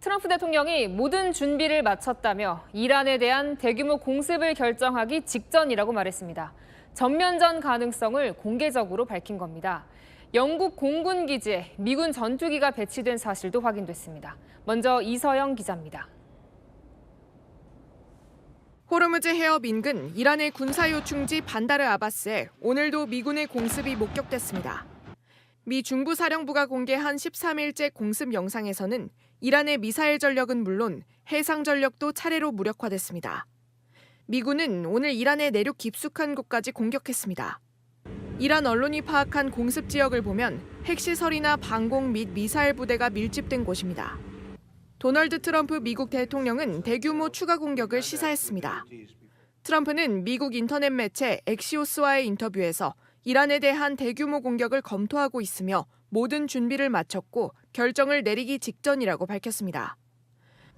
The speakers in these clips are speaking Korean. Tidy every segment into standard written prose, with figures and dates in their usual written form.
트럼프 대통령이 모든 준비를 마쳤다며 이란에 대한 대규모 공습을 결정하기 직전이라고 말했습니다. 전면전 가능성을 공개적으로 밝힌 겁니다. 영국 공군 기지에 미군 전투기가 배치된 사실도 확인됐습니다. 먼저 이서영 기자입니다. 호르무즈 해협 인근 이란의 군사요충지 반다르 아바스에 오늘도 미군의 공습이 목격됐습니다. 미 중부사령부가 공개한 13일째 공습 영상에서는 이란의 미사일 전력은 물론 해상 전력도 차례로 무력화됐습니다. 미군은 오늘 이란의 내륙 깊숙한 곳까지 공격했습니다. 이란 언론이 파악한 공습 지역을 보면 핵시설이나 방공 및 미사일 부대가 밀집된 곳입니다. 도널드 트럼프 미국 대통령은 대규모 추가 공격을 시사했습니다. 트럼프는 미국 인터넷 매체 엑시오스와의 인터뷰에서 이란에 대한 대규모 공격을 검토하고 있으며 모든 준비를 마쳤고 결정을 내리기 직전이라고 밝혔습니다.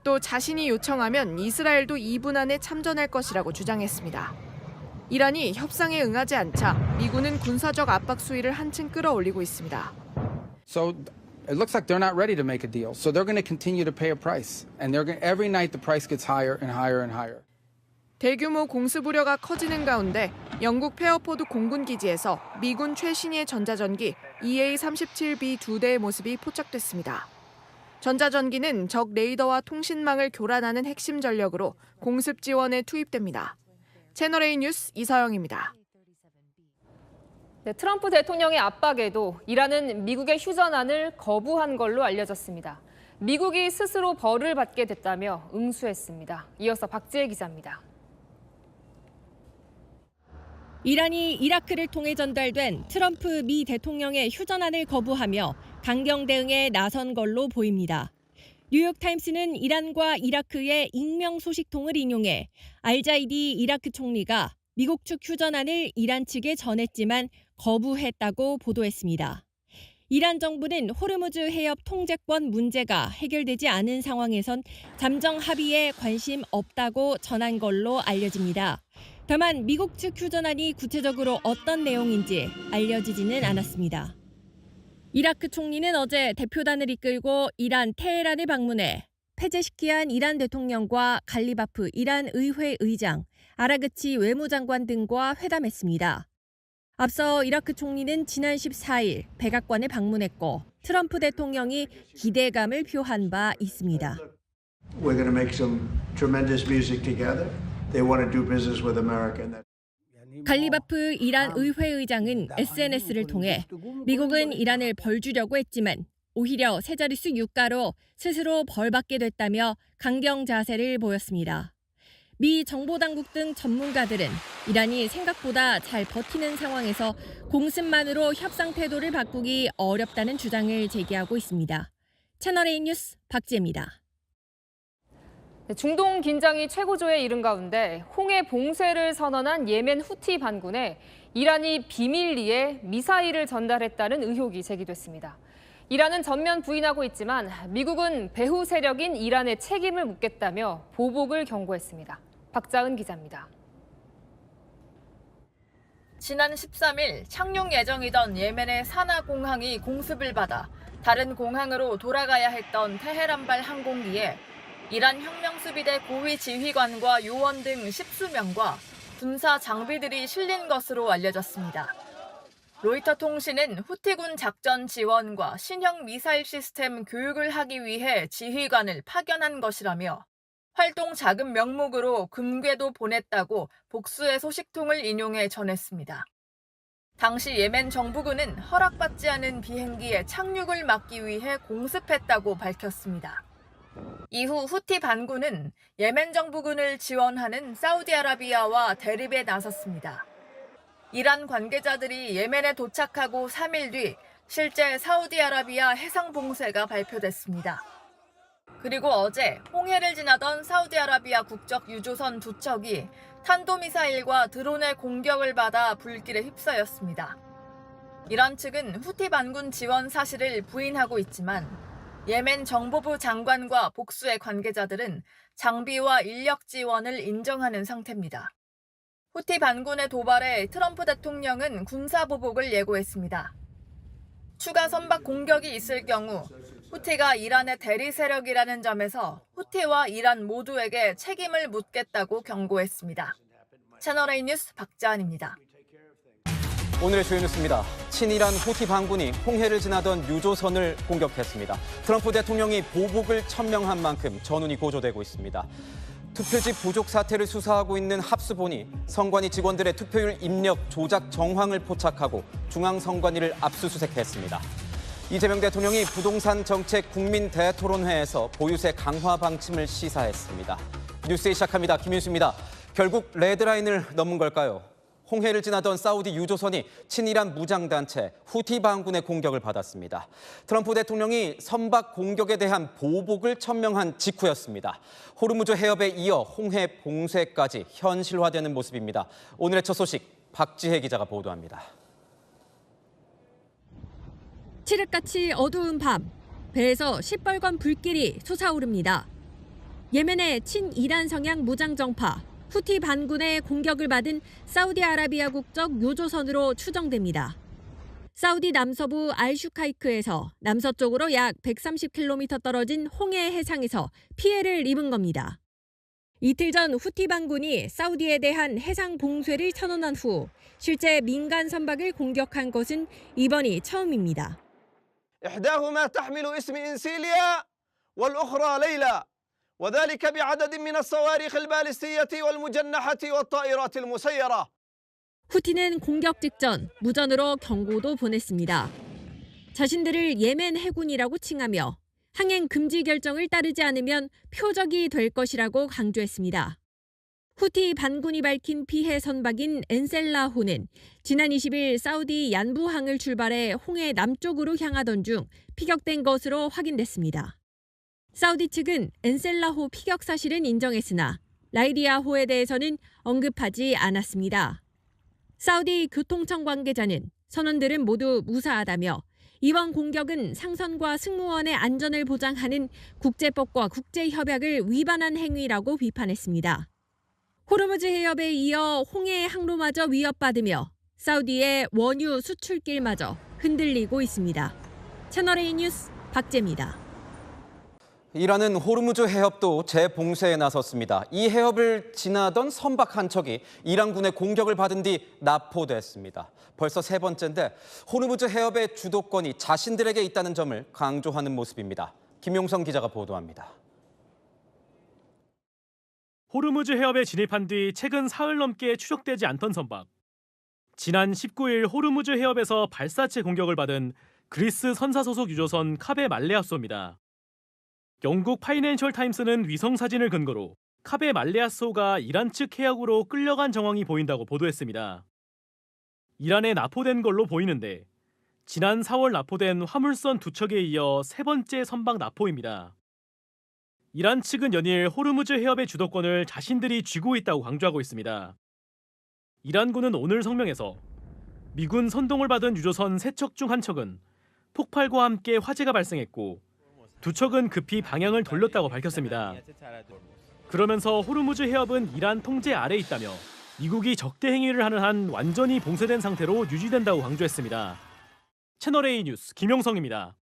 또 자신이 요청하면 이스라엘도 2분 안에 참전할 것이라고 주장했습니다. 이란이 협상에 응하지 않자 미군은 군사적 압박 수위를 한층 끌어올리고 있습니다. So it looks like they're not ready to make a deal. So they're going to continue to pay a price. And every night the price gets higher and higher and higher. 대규모 공습 우려가 커지는 가운데 영국 페어포드 공군 기지에서 미군 최신의 전자전기 EA-37B 2대의 모습이 포착됐습니다. 전자전기는 적 레이더와 통신망을 교란하는 핵심 전력으로 공습 지원에 투입됩니다. 채널A 뉴스 이서영입니다. 네, 트럼프 대통령의 압박에도 이란은 미국의 휴전안을 거부한 걸로 알려졌습니다. 미국이 스스로 벌을 받게 됐다며 응수했습니다. 이어서 박지혜 기자입니다. 이란이 이라크를 통해 전달된 트럼프 미 대통령의 휴전안을 거부하며 강경 대응에 나선 걸로 보입니다. 뉴욕타임스는 이란과 이라크의 익명 소식통을 인용해 알자이디 이라크 총리가 미국 측 휴전안을 이란 측에 전했지만 거부했다고 보도했습니다. 이란 정부는 호르무즈 해협 통제권 문제가 해결되지 않은 상황에선 잠정 합의에 관심 없다고 전한 걸로 알려집니다. 다만 미국 측 휴전안이 구체적으로 어떤 내용인지 알려지지는 않았습니다. 이라크 총리는 어제 대표단을 이끌고 이란 테헤란을 방문해 페제시키안 이란 대통령과 갈리바프 이란 의회 의장, 아라그치 외무장관 등과 회담했습니다. 앞서 이라크 총리는 지난 14일 백악관을 방문했고 트럼프 대통령이 기대감을 표한 바 있습니다. We're going to make some tremendous music together. They want to do business with America. 갈리바프 이란 의회 의장은 SNS를 통해 미국은 이란을 벌 주려고 했지만 오히려 세 자릿수 유가로 스스로 벌받게 됐다며 강경 자세를 보였습니다. 미 정보당국 등 전문가들은 이란이 생각보다 잘 버티는 상황에서 공습만으로 협상 태도를 바꾸기 어렵다는 주장을 제기하고 있습니다. 채널A 뉴스 박지혜입니다. 중동 긴장이 최고조에 이른 가운데 홍해 봉쇄를 선언한 예멘 후티 반군에 이란이 비밀리에 미사일을 전달했다는 의혹이 제기됐습니다. 이란은 전면 부인하고 있지만 미국은 배후 세력인 이란의 책임을 묻겠다며 보복을 경고했습니다. 박자은 기자입니다. 지난 13일 착륙 예정이던 예멘의 사나 공항이 공습을 받아 다른 공항으로 돌아가야 했던 테헤란발 항공기에 이란 혁명수비대 고위 지휘관과 요원 등 10수명과 군사 장비들이 실린 것으로 알려졌습니다. 로이터 통신은 후티군 작전 지원과 신형 미사일 시스템 교육을 하기 위해 지휘관을 파견한 것이라며 활동 자금 명목으로 금괴도 보냈다고 복수의 소식통을 인용해 전했습니다. 당시 예멘 정부군은 허락받지 않은 비행기의 착륙을 막기 위해 공습했다고 밝혔습니다. 이후 후티 반군은 예멘 정부군을 지원하는 사우디아라비아와 대립에 나섰습니다. 이란 관계자들이 예멘에 도착하고 3일 뒤 실제 사우디아라비아 해상 봉쇄가 발표됐습니다. 그리고 어제 홍해를 지나던 사우디아라비아 국적 유조선 2척이 탄도미사일과 드론의 공격을 받아 불길에 휩싸였습니다. 이란 측은 후티 반군 지원 사실을 부인하고 있지만 예멘 정보부 장관과 복수의 관계자들은 장비와 인력 지원을 인정하는 상태입니다. 후티 반군의 도발에 트럼프 대통령은 군사보복을 예고했습니다. 추가 선박 공격이 있을 경우 후티가 이란의 대리 세력이라는 점에서 후티와 이란 모두에게 책임을 묻겠다고 경고했습니다. 채널A 뉴스 박지한입니다. 오늘의 주요 뉴스입니다. 친이란 후티 반군이 홍해를 지나던 유조선을 공격했습니다. 트럼프 대통령이 보복을 천명한 만큼 전운이 고조되고 있습니다. 투표지 부족 사태를 수사하고 있는 합수본이 선관위 직원들의 투표율 입력 조작 정황을 포착하고 중앙선관위를 압수수색했습니다. 이재명 대통령이 부동산 정책 국민 대토론회에서 보유세 강화 방침을 시사했습니다. 뉴스에 시작합니다. 김윤수입니다. 결국 레드라인을 넘은 걸까요? 홍해를 지나던 사우디 유조선이 친이란 무장단체 후티 반군의 공격을 받았습니다. 트럼프 대통령이 선박 공격에 대한 보복을 천명한 직후였습니다. 호르무즈 해협에 이어 홍해 봉쇄까지 현실화되는 모습입니다. 오늘의 첫 소식 박지혜 기자가 보도합니다. 칠흑같이 어두운 밤, 배에서 시뻘건 불길이 솟아오릅니다. 예멘의 친이란 성향 무장정파 후티 반군의 공격을 받은 사우디아라비아 국적 유조선으로 추정됩니다. 사우디 남서부 알슈카이크에서 남서쪽으로 약 130km 떨어진 홍해 해상에서 피해를 입은 겁니다. 이틀 전 후티 반군이 사우디에 대한 해상 봉쇄를 선언한 후 실제 민간 선박을 공격한 것은 이번이 처음입니다. إحداهما تحمل اسم إنسيليا والأخرى ليلى وذلك بعدد من الصواريخ البالستية والمجنحة والطائرات المسيرة. 후티는 공격 직전 무전으로 경고도 보냈습니다. 자신들을 예멘 해군이라고 칭하며 항행 금지 결정을 따르지 않으면 표적이 될 것이라고 강조했습니다. 후티 반군이 밝힌 피해 선박인 엔셀라호는 지난 20일 사우디 얀부항을 출발해 홍해 남쪽으로 향하던 중 피격된 것으로 확인됐습니다. 사우디 측은 엔셀라호 피격 사실은 인정했으나 라이디아호에 대해서는 언급하지 않았습니다. 사우디 교통청 관계자는 선원들은 모두 무사하다며 이번 공격은 상선과 승무원의 안전을 보장하는 국제법과 국제협약을 위반한 행위라고 비판했습니다. 호르무즈 해협에 이어 홍해 항로마저 위협받으며 사우디의 원유 수출길마저 흔들리고 있습니다. 채널A 뉴스 박재입니다. 이란은 호르무즈 해협도 재봉쇄에 나섰습니다. 이 해협을 지나던 선박 한 척이 이란군의 공격을 받은 뒤 납포됐습니다. 벌써 세 번째인데 호르무즈 해협의 주도권이 자신들에게 있다는 점을 강조하는 모습입니다. 김용성 기자가 보도합니다. 호르무즈 해협에 진입한 뒤 최근 사흘 넘게 추적되지 않던 선박. 지난 19일 호르무즈 해협에서 발사체 공격을 받은 그리스 선사 소속 유조선 카베 말레아소입니다. 영국 파이낸셜 타임스는 위성 사진을 근거로 카베 말레아소가 이란 측 해역으로 끌려간 정황이 보인다고 보도했습니다. 이란에 납포된 걸로 보이는데 지난 4월 납포된 화물선 2척에 이어 세 번째 선박 납포입니다. 이란 측은 연일 호르무즈 해협의 주도권을 자신들이 쥐고 있다고 강조하고 있습니다. 이란군은 오늘 성명에서 미군 선동을 받은 유조선 3척 중 한 척은 폭발과 함께 화재가 발생했고 2척은 급히 방향을 돌렸다고 밝혔습니다. 그러면서 호르무즈 해협은 이란 통제 아래에 있다며 미국이 적대 행위를 하는 한 완전히 봉쇄된 상태로 유지된다고 강조했습니다. 채널A 뉴스 김용성입니다.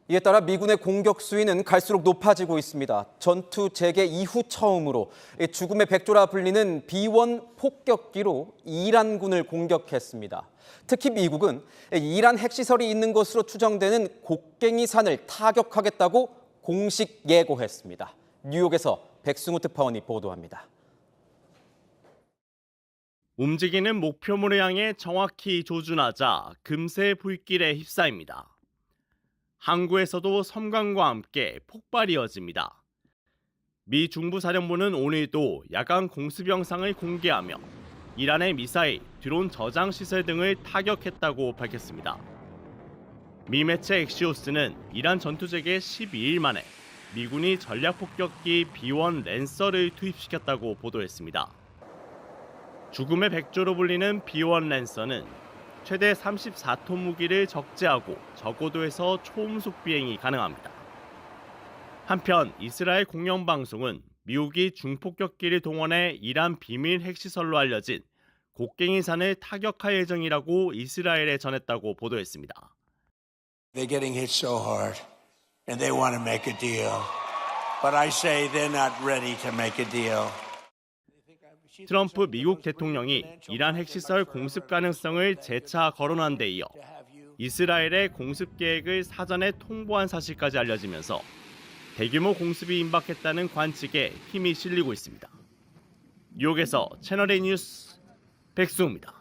이에 따라 미군의 공격 수위는 갈수록 높아지고 있습니다. 전투 재개 이후 처음으로 죽음의 백조라 불리는 B-1 폭격기로 이란군을 공격했습니다. 특히 미국은 이란 핵시설이 있는 것으로 추정되는 곡괭이 산을 타격하겠다고 공식 예고했습니다. 뉴욕에서 백승우 특파원이 보도합니다. 움직이는 목표물을 향해 정확히 조준하자 금세 불길에 휩싸입니다. 항구에서도 섬광과 함께 폭발이 이어집니다. 미 중부사령부는 오늘도 야간 공습 영상을 공개하며 이란의 미사일, 드론 저장 시설 등을 타격했다고 밝혔습니다. 미 매체 엑시오스는 이란 전투재개 12일 만에 미군이 전략폭격기 B-1 랜서를 투입시켰다고 보도했습니다. 죽음의 백조로 불리는 B-1 랜서는 최대 34톤 무기를 적재하고 저고도에서 초음속 비행이 가능합니다. 한편 이스라엘 공영방송은 미국이 중폭격기를 동원해 이란 비밀 핵시설로 알려진 곡괭이 산을 타격할 예정이라고 이스라엘에 전했다고 보도했습니다. They're getting hit so hard. and they want to make a deal. But I say they're not ready to make a deal. 트럼프 미국 대통령이 이란 핵시설 공습 가능성을 재차 거론한 데 이어 이스라엘의 공습 계획을 사전에 통보한 사실까지 알려지면서 대규모 공습이 임박했다는 관측에 힘이 실리고 있습니다. 뉴욕에서 채널A 뉴스 백수호입니다.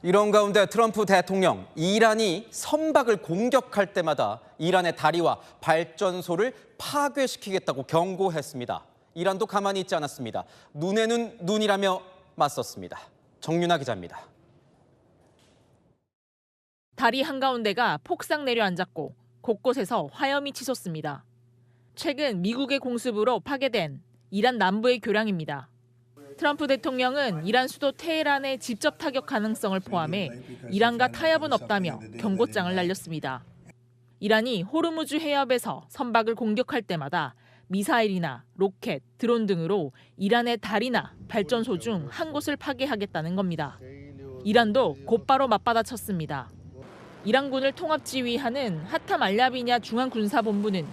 이런 가운데 트럼프 대통령, 이란이 선박을 공격할 때마다 이란의 다리와 발전소를 파괴시키겠다고 경고했습니다. 이란도 가만히 있지 않았습니다. 눈에는 눈이라며 맞섰습니다. 정윤아 기자입니다. 다리 한가운데가 폭삭 내려앉았고 곳곳에서 화염이 치솟습니다. 최근 미국의 공습으로 파괴된 이란 남부의 교량입니다. 트럼프 대통령은 이란 수도 테헤란에 직접 타격 가능성을 포함해 이란과 타협은 없다며 경고장을 날렸습니다. 이란이 호르무즈 해협에서 선박을 공격할 때마다 미사일이나 로켓, 드론 등으로 이란의 다리나 발전소 중 한 곳을 파괴하겠다는 겁니다. 이란도 곧바로 맞받아쳤습니다. 이란군을 통합지휘하는 하탐 알야비냐 중앙군사본부는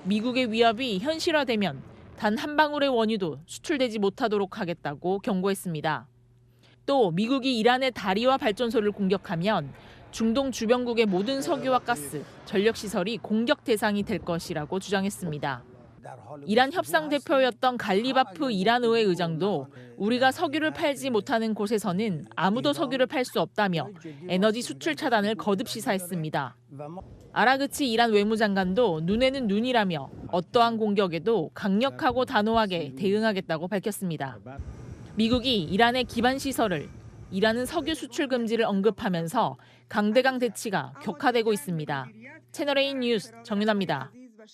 미국의 위협이 현실화되면 단 한 방울의 원유도 수출되지 못하도록 하겠다고 경고했습니다. 또 미국이 이란의 다리와 발전소를 공격하면 중동 주변국의 모든 석유와 가스, 전력시설이 공격 대상이 될 것이라고 주장했습니다. 이란 협상 대표였던 갈리바프 이란 의회 의장도 우리가 석유를 팔지 못하는 곳에서는 아무도 석유를 팔 수 없다며 에너지 수출 차단을 거듭 시사했습니다. 아라그치 이란 외무장관도 눈에는 눈이라며 어떠한 공격에도 강력하고 단호하게 대응하겠다고 밝혔습니다. 미국이 이란의 기반 시설을, 이란은 석유 수출 금지를 언급하면서 강대강 대치가 격화되고 있습니다. 채널A 뉴스 정윤아입니다.